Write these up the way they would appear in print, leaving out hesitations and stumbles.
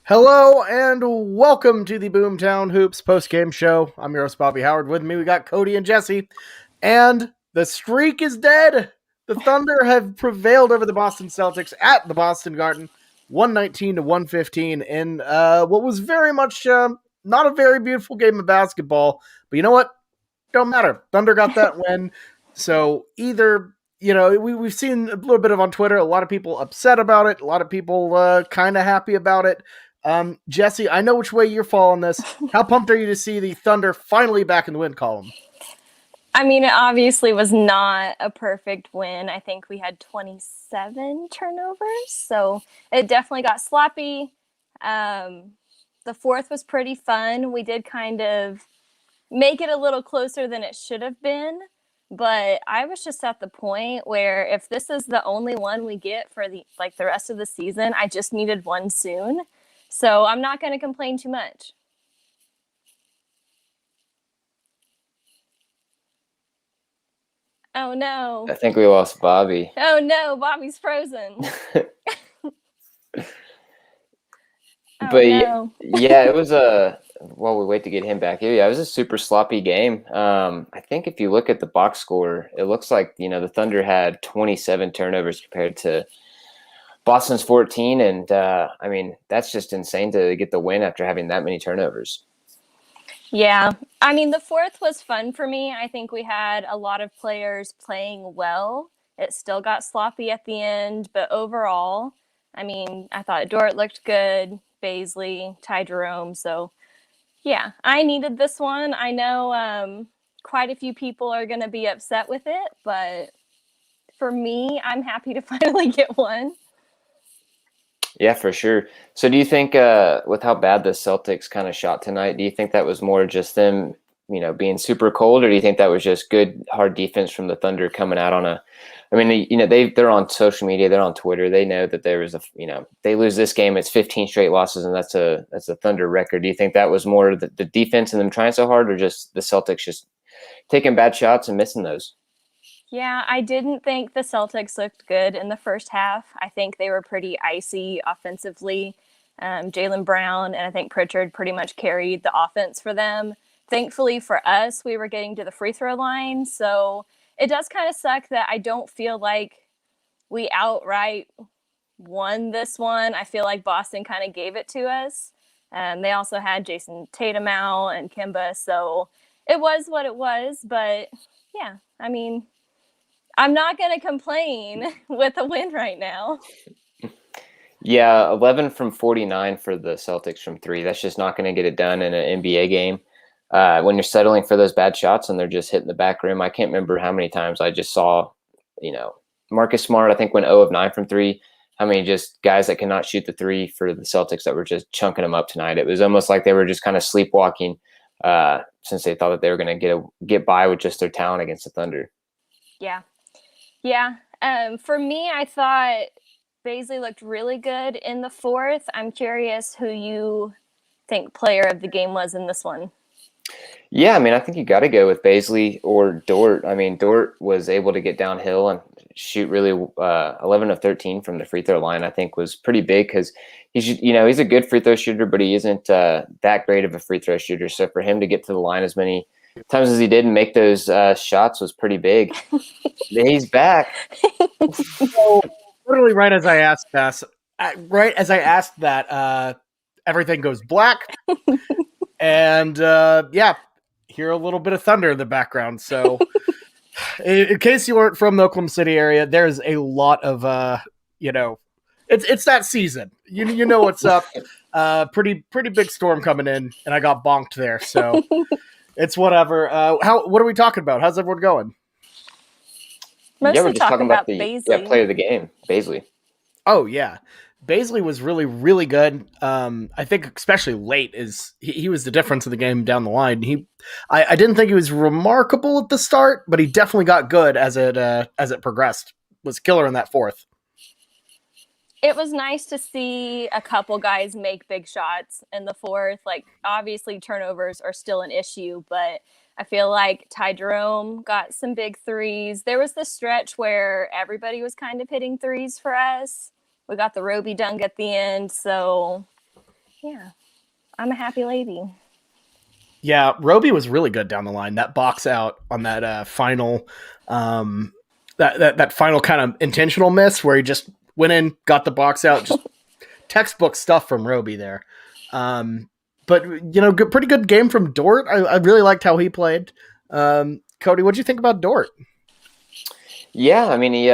Hello and welcome to the Boomtown Hoops post-game show. I'm your host, Bobby Howard. With me, we got Cody and Jesse. And the streak is dead. The Thunder have prevailed over the Boston Celtics at the Boston Garden, 119 to 115 in what was very much not a very beautiful game of basketball. But you know what? Don't matter. Thunder got that win. So either we've seen a little bit of on Twitter, a lot of people upset about it, a lot of people kind of happy about it. Jesse, I know which way you're falling this. How pumped are you to see the Thunder finally back in the win column? I mean, it obviously was not a perfect win. I think we had 27 turnovers, so it definitely got sloppy. The fourth was pretty fun. We did kind of make it a little closer than it should have been, but I was just at the point where if this is the only one we get for the rest of the season, I just needed one soon. So I'm not going to complain too much. Oh no. I think we lost Bobby. Oh no, Bobby's frozen. But no. yeah, it was while we wait to get him back. Yeah, it was a super sloppy game. I think if you look at the box score, it looks like the Thunder had 27 turnovers compared to Boston's 14, and I mean that's just insane to get the win after having that many turnovers. Yeah, I mean the fourth was fun for me. I think we had a lot of players playing well. It still got sloppy at the end, but overall, I mean, I thought Dort looked good. Baisley, Ty Jerome. So, yeah, I needed this one. I know quite a few people are going to be upset with it, but for me, I'm happy to finally get one. Yeah, for sure. So do you think with how bad the Celtics kind of shot tonight, do you think that was more just them, being super cold, or do you think that was just good hard defense from the Thunder coming out on a I mean, they're on social media, they're on Twitter. They know that there was they lose this game, it's 15 straight losses, and that's a Thunder record. Do you think that was more the defense and them trying so hard, or just the Celtics just taking bad shots and missing those? Yeah, I didn't think the Celtics looked good in the first half. I think they were pretty icy offensively. Jaylen Brown and I think Pritchard pretty much carried the offense for them. Thankfully for us, we were getting to the free throw line. So it does kind of suck that I don't feel like we outright won this one. I feel like Boston kind of gave it to us. They also had Jason Tatum out and Kimba. So it was what it was. But yeah, I mean, I'm not going to complain with a win right now. Yeah, 11 from 49 for the Celtics from three. That's just not going to get it done in an NBA game. When you're settling for those bad shots and they're just hitting the back rim. I can't remember how many times I just saw, Marcus Smart, I think, went 0 of 9 from three. How many just guys that cannot shoot the three for the Celtics that were just chunking them up tonight. It was almost like they were just kind of sleepwalking since they thought that they were going to get by with just their talent against the Thunder. Yeah. Yeah. For me, I thought Baisley looked really good in the fourth. I'm curious who you think player of the game was in this one. Yeah, I mean, I think you got to go with Baisley or Dort. I mean, Dort was able to get downhill and shoot really 11 of 13 from the free throw line. I think was pretty big because he's a good free throw shooter, but he isn't that great of a free throw shooter. So for him to get to the line as many times as he did and make those shots was pretty big. He's back. So, literally, right as I asked that, everything goes black, and hear a little bit of thunder in the background. So, in case you weren't from the Oklahoma City area, there's a lot of it's that season. You know what's up. Pretty big storm coming in, and I got bonked there. So it's whatever. What are we talking about? How's everyone going? Mostly we're just talking about the Baisley. player of the game, Baisley. Oh yeah, Baisley was really, really good. I think especially late he was the difference in the game down the line. I didn't think he was remarkable at the start, but he definitely got good as it progressed. Was killer in that fourth. It was nice to see a couple guys make big shots in the fourth. Like obviously turnovers are still an issue, but I feel like Ty Jerome got some big threes. There was this stretch where everybody was kind of hitting threes for us. We got the Roby dunk at the end. So, Yeah, I'm a happy lady. Yeah, Roby was really good down the line. That box out on that final, that final kind of intentional miss where he just went in, got the box out, just textbook stuff from Roby there. But pretty good game from Dort. I really liked how he played. Cody, what'd you think about Dort? Yeah, I mean, he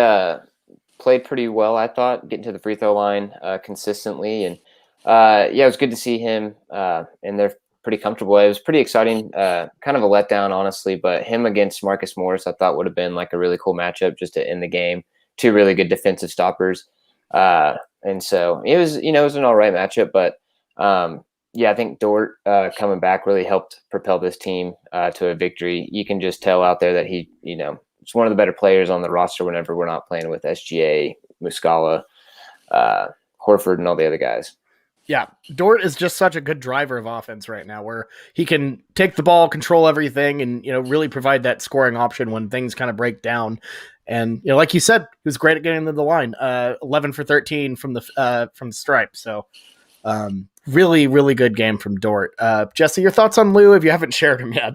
played pretty well, I thought, getting to the free throw line consistently. And yeah, it was good to see him in there pretty comfortable. It was pretty exciting, kind of a letdown, honestly, but him against Marcus Morris, I thought would have been like a really cool matchup just to end the game. Two really good defensive stoppers. And so it was, it was an all right matchup, but yeah, I think Dort coming back really helped propel this team to a victory. You can just tell out there that he, it's one of the better players on the roster whenever we're not playing with SGA, Muscala, Horford, and all the other guys. Yeah, Dort is just such a good driver of offense right now where he can take the ball, control everything, and really provide that scoring option when things kind of break down. And like you said, he was great at getting to the line. 11 for 13 from the stripe. So really, really good game from Dort. Jesse, your thoughts on Lou if you haven't shared him yet?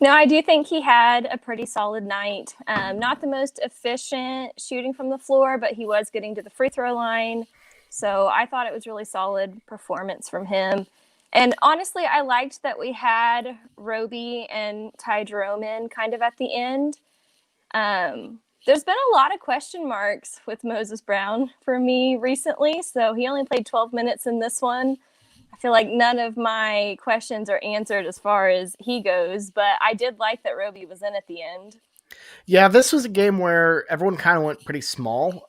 No, I do think he had a pretty solid night. Not the most efficient shooting from the floor, but he was getting to the free throw line. So I thought it was really solid performance from him. And honestly, I liked that we had Roby and Ty Jerome in kind of at the end. There's been a lot of question marks with Moses Brown for me recently. So he only played 12 minutes in this one. I feel like none of my questions are answered as far as he goes, but I did like that Roby was in at the end. Yeah, this was a game where everyone kind of went pretty small.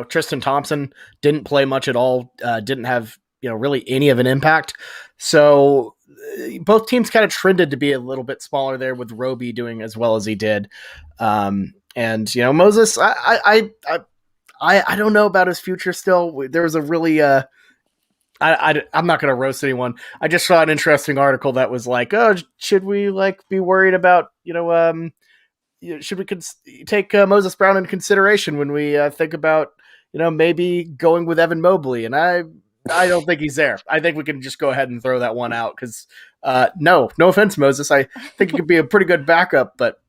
Tristan Thompson didn't play much at all, didn't have, really any of an impact. So both teams kind of trended to be a little bit smaller there with Roby doing as well as he did. Moses, I don't know about his future still. There was a really, I'm not going to roast anyone. I just saw an interesting article that was like, oh, should we be worried about, should we take Moses Brown into consideration when we think about, maybe going with Evan Mobley? And I don't think he's there. I think we can just go ahead and throw that one out because, no offense, Moses. I think he could be a pretty good backup, but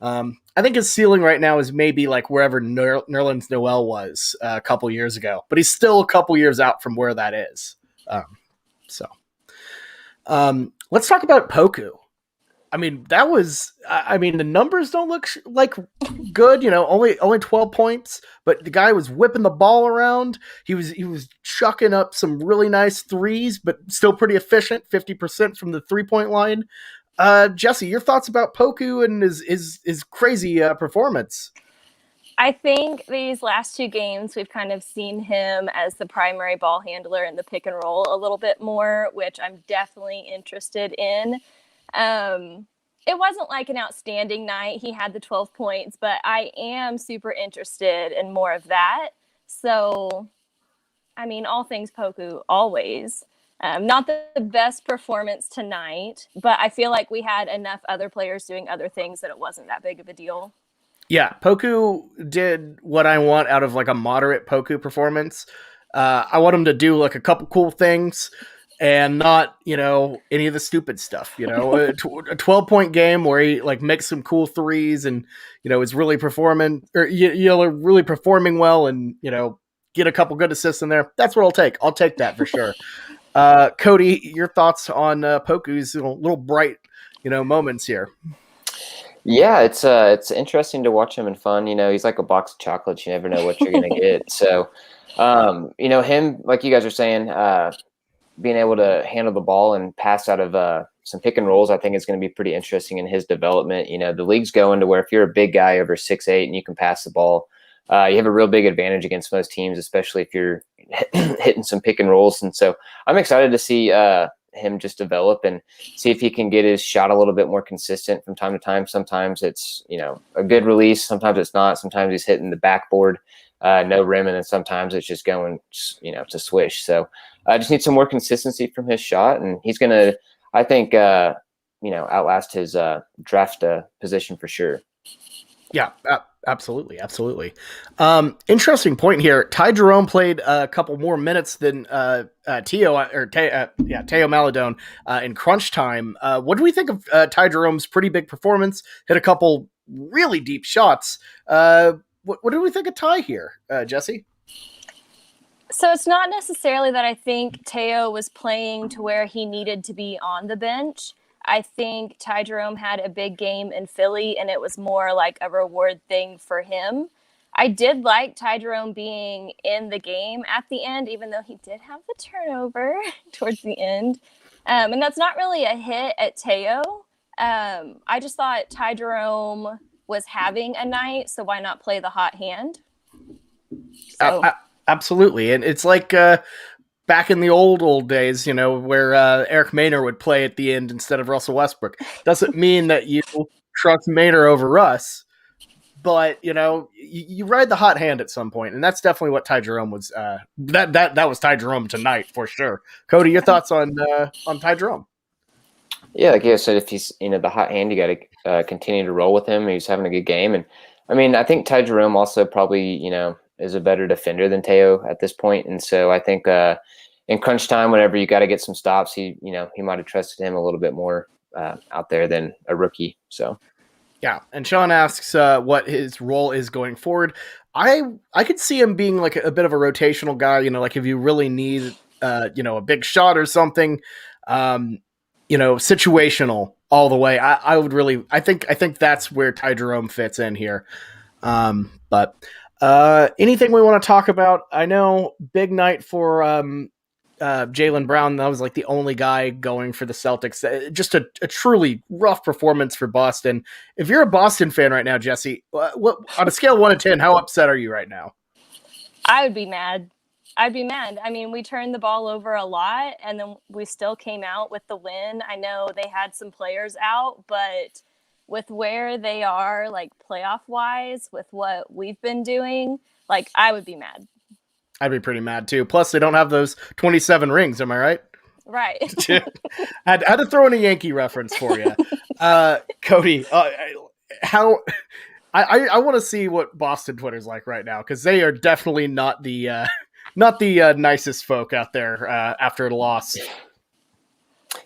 I think his ceiling right now is maybe like wherever Nerlens Noel was a couple years ago, but he's still a couple years out from where that is. Let's talk about Poku. I mean, the numbers don't look like good, only 12 points, but the guy was whipping the ball around. He was chucking up some really nice threes, but still pretty efficient, 50% from the 3-point line. Jesse, your thoughts about Poku and his crazy performance? I think these last two games, we've kind of seen him as the primary ball handler in the pick and roll a little bit more, which I'm definitely interested in. It wasn't like an outstanding night. He had the 12 points, but I am super interested in more of that. So, I mean, all things Poku, always. Not the best performance tonight, but I feel like we had enough other players doing other things that it wasn't that big of a deal. Yeah, Poku did what I want out of like a moderate Poku performance. I want him to do like a couple cool things and not, any of the stupid stuff, a 12-point game where he like makes some cool threes and, is really performing really performing well and, get a couple good assists in there. That's what I'll take. I'll take that for sure. Cody, your thoughts on Poku's little bright, moments here? Yeah, it's interesting to watch him and fun. He's like a box of chocolates. You never know what you're going to get. So, him, like you guys are saying, being able to handle the ball and pass out of some pick and rolls, I think is going to be pretty interesting in his development. The league's going to where if you're a big guy over 6'8" and you can pass the ball, you have a real big advantage against most teams, especially if you're hitting some pick and rolls. And so I'm excited to see him just develop and see if he can get his shot a little bit more consistent from time to time. Sometimes it's, a good release. Sometimes it's not. Sometimes he's hitting the backboard, no rim. And then sometimes it's just going, to swish. So I just need some more consistency from his shot. And he's going to, I think, outlast his draft position for sure. Yeah, absolutely, absolutely. Interesting point here. Ty Jerome played a couple more minutes than Teo Maladone in crunch time. What do we think of Ty Jerome's pretty big performance? Hit a couple really deep shots. What do we think of Ty here, Jesse? So it's not necessarily that I think Teo was playing to where he needed to be on the bench. I think Ty Jerome had a big game in Philly, and it was more like a reward thing for him. I did like Ty Jerome being in the game at the end, even though he did have the turnover towards the end. And that's not really a hit at Teo. I just thought Ty Jerome was having a night, so why not play the hot hand? So Absolutely, and it's like back in the old days, where Eric Maynor would play at the end instead of Russell Westbrook. Doesn't mean that you trust Maynor over Russ, but you ride the hot hand at some point, and that's definitely what Ty Jerome was. That was Ty Jerome tonight for sure. Cody, your thoughts on Ty Jerome? Yeah, like I said, if he's the hot hand, you got to continue to roll with him. He's having a good game, and I mean, I think Ty Jerome also probably is a better defender than Teo at this point, and so I think in crunch time, whenever you got to get some stops, he might have trusted him a little bit more out there than a rookie. So yeah, and Sean asks what his role is going forward. I could see him being like a bit of a rotational guy. Like if you really need a big shot or something. Situational all the way. I would really, I think that's where Ty Jerome fits in here. But anything we want to talk about? I know big night for Jaylen Brown. That was like the only guy going for the Celtics. Just a truly rough performance for Boston. If you're a Boston fan right now, Jesse, what on a scale of 1 to 10, how upset are you right now? I would be mad. I'd be mad. I mean, we turned the ball over a lot, and then we still came out with the win. I know they had some players out, but with where they are, like playoff wise, with what we've been doing, like I would be mad. I'd be pretty mad too. Plus, they don't have those 27 rings. Am I right? Right. had to throw in a Yankee reference for you, Cody. How I want to see what Boston Twitter's like right now, because they are definitely not the nicest folk out there after a loss.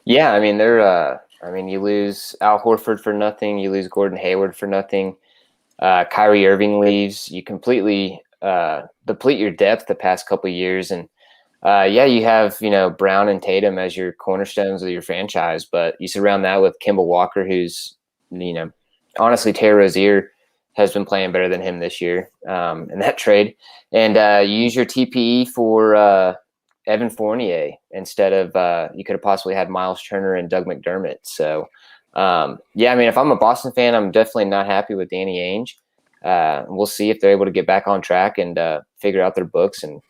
Yeah, I mean they're. I mean, you lose Al Horford for nothing. You lose Gordon Hayward for nothing. Kyrie Irving leaves. You completely deplete your depth the past couple of years, and you have Brown and Tatum as your cornerstones of your franchise, but you surround that with Kemba Walker, who's honestly Terry Rozier has been playing better than him this year in that trade, and you use your TPE for Evan Fournier instead of you could have possibly had Miles Turner and Doug McDermott. So I mean, if I'm a Boston fan, I'm definitely not happy with Danny Ainge. We'll see if they're able to get back on track and figure out their books and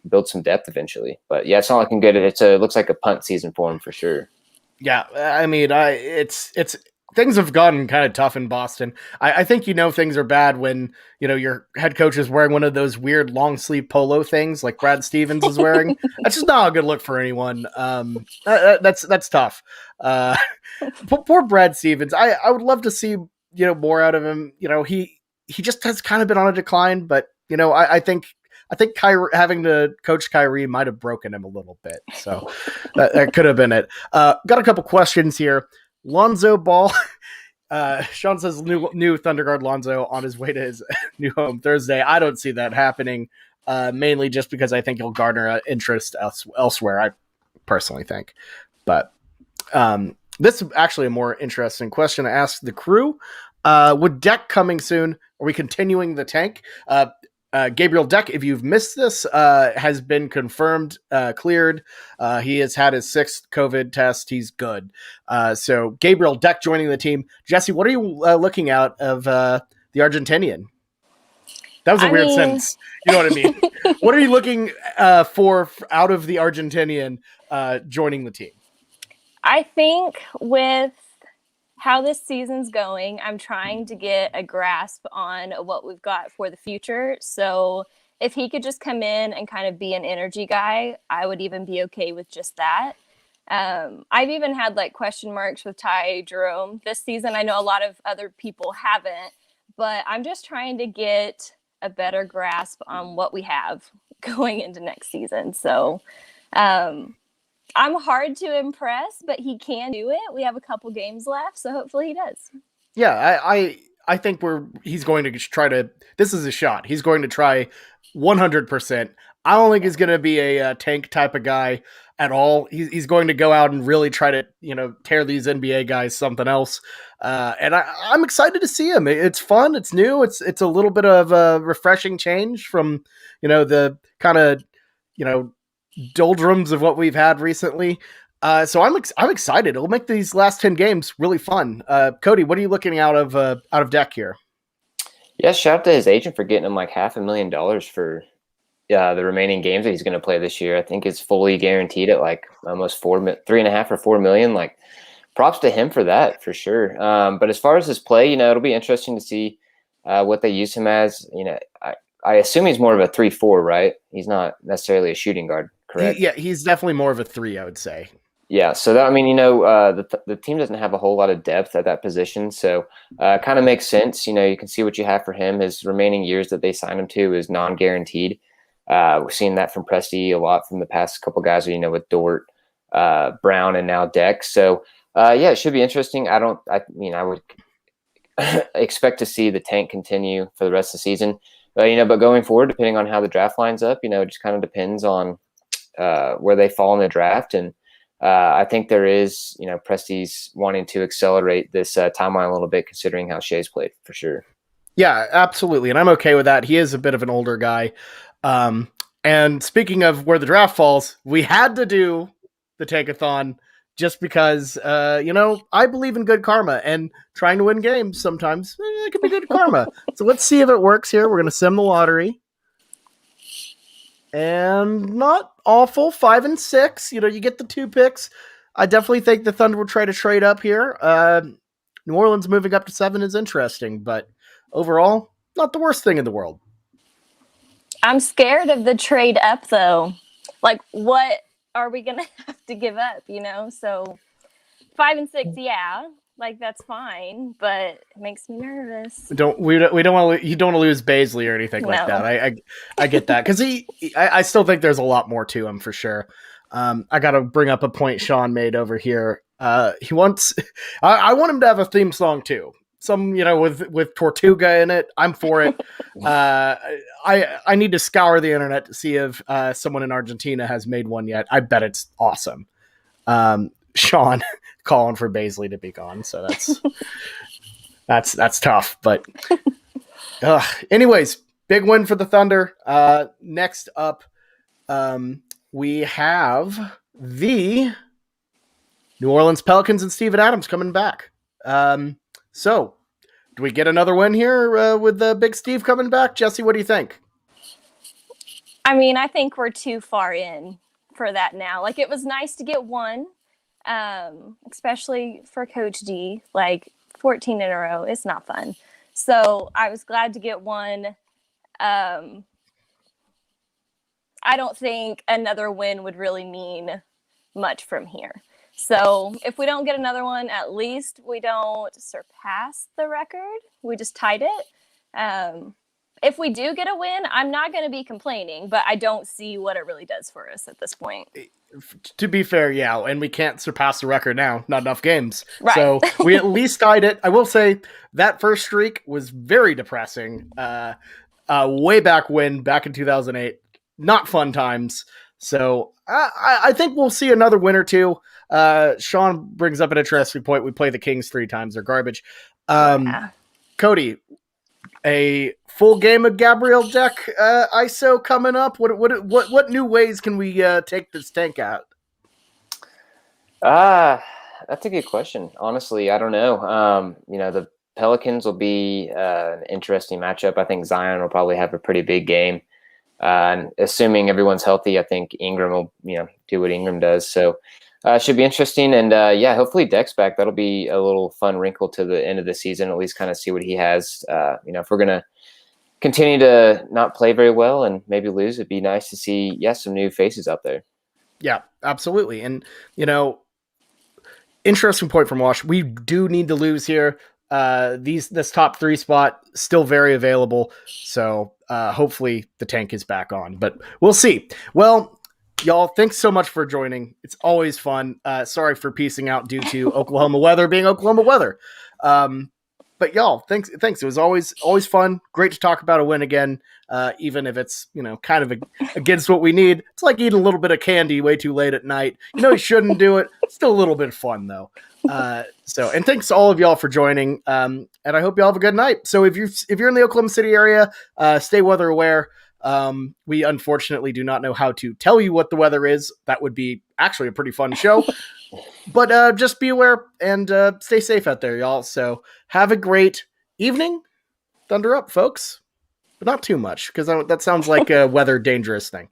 build some depth eventually. But yeah, it's not looking good. It looks like a punt season for him for sure. Yeah, I mean, it's things have gotten kind of tough in Boston. I think things are bad when your head coach is wearing one of those weird long sleeve polo things like Brad Stevens is wearing. That's just not a good look for anyone. That's tough. Poor Brad Stevens. I would love to see more out of him. He just has kind of been on a decline, but I think Kyrie, having to coach Kyrie might have broken him a little bit. So that could have been it. Got a couple questions here. Lonzo Ball. Sean says new Thunder guard Lonzo on his way to his new home Thursday. I don't see that happening, mainly just because I think he'll garner interest elsewhere, I personally think. But this is actually a more interesting question to ask the crew. With Deck coming soon, are we continuing the tank? Gabriel Deck, if you've missed this, has been confirmed, cleared. He has had his 6th COVID test. He's good. So Gabriel Deck joining the team. Jesse, what are you looking out of the Argentinian? That was a weird sentence. You know what I mean? What are you looking for out of the Argentinian joining the team? I think with how this season's going, I'm trying to get a grasp on what we've got for the future. So if he could just come in and kind of be an energy guy, I would even be okay with just that. I've even had like question marks with Ty Jerome this season. I know a lot of other people haven't, but I'm just trying to get a better grasp on what we have going into next season. So I'm hard to impress, but he can do it. We have a couple games left, so hopefully he does. Yeah, I think he's going to try to. This is a shot. He's going to try 100%. I don't think he's going to be a tank type of guy at all. He's going to go out and really try to tear these NBA guys something else. And I'm excited to see him. It's fun. It's new. It's a little bit of a refreshing change from the kind of doldrums of what we've had recently. So I'm excited. It'll make these last 10 games really fun. Cody, what are you looking out of deck here? Yeah, shout out to his agent for getting him like $500,000 for the remaining games that he's going to play this year. I think it's fully guaranteed at like almost 3.5 or 4 million. Like, props to him for that for sure. But as far as his play, it'll be interesting to see what they use him as. I assume he's more of a 3-4, right? He's not necessarily a shooting guard, correct? Yeah, he's definitely more of a 3, I would say. Yeah, so that, the team doesn't have a whole lot of depth at that position, so it kind of makes sense. You can see what you have for him. His remaining years that they signed him to is non-guaranteed. We're seeing that from Presti a lot from the past couple guys, with Dort, Brown, and now Dex. So yeah, it should be interesting. I would expect to see the tank continue for the rest of the season. But going forward, depending on how the draft lines up, it just kind of depends on where they fall in the draft. And I think there is, Presti's wanting to accelerate this timeline a little bit, considering how Shea's played for sure. Yeah, absolutely. And I'm okay with that. He is a bit of an older guy. And speaking of where the draft falls, we had to do the tankathon just because, I believe in good karma, and trying to win games sometimes it can be good karma. So let's see if it works here. We're going to sim the lottery. And not awful. 5 and 6. You get the 2 picks. I definitely think the Thunder will try to trade up here. New Orleans moving up to 7 is interesting, but overall, not the worst thing in the world. I'm scared of the trade up, though. Like, what are we going to have to give up, So 5 and 6, yeah. Like, that's fine, but it makes me nervous. We don't want to. You don't want to lose Baisley or anything like that. I get that, because I still think there's a lot more to him for sure. I got to bring up a point Sean made over here. He wants. I want him to have a theme song too. Some with Tortuga in it. I'm for it. I need to scour the internet to see if someone in Argentina has made one yet. I bet it's awesome. Sean calling for Baisley to be gone, so that's tough. But anyways, big win for the Thunder. Next up, we have the New Orleans Pelicans and Steven Adams coming back. So, do we get another win here with Big Steve coming back? Jesse, what do you think? I think we're too far in for that now. Like, it was nice to get one. Especially for Coach D, like 14 in a row, it's not fun. So I was glad to get one. I don't think another win would really mean much from here. So if we don't get another one, at least we don't surpass the record. We just tied it. If we do get a win, I'm not going to be complaining, but I don't see what it really does for us at this point. To be fair, yeah, and we can't surpass the record now. Not enough games. Right. So we at least tied it. I will say that first streak was very depressing. Way back in 2008. Not fun times. So I think we'll see another win or two. Sean brings up an interesting point. We play the Kings 3 times. They're garbage. Yeah. Cody, a full game of Gabriel Deck ISO coming up. What new ways can we take this tank out? That's a good question. Honestly, I don't know. The Pelicans will be an interesting matchup. I think Zion will probably have a pretty big game. And assuming everyone's healthy, I think Ingram will, do what Ingram does. So it should be interesting. And hopefully Deck's back. That'll be a little fun wrinkle to the end of the season, at least kind of see what he has. If we're going to continue to not play very well and maybe lose, it'd be nice to see, some new faces out there. Yeah, absolutely. And, interesting point from Wash. We do need to lose here. this top 3 spot still very available. So hopefully the tank is back on, but we'll see. Well, y'all, thanks so much for joining. It's always fun. Sorry for piecing out due to Oklahoma weather being Oklahoma weather. But y'all, thanks. It was always fun. Great to talk about a win again, even if it's kind of against what we need. It's like eating a little bit of candy way too late at night. You shouldn't do it. Still a little bit of fun though. And thanks to all of y'all for joining. And I hope y'all have a good night. So if you're in the Oklahoma City area, stay weather aware. We unfortunately do not know how to tell you what the weather is. That would be actually a pretty fun show. But just be aware and stay safe out there, y'all. So have a great evening. Thunder up, folks. But not too much, because that sounds like a weather dangerous thing.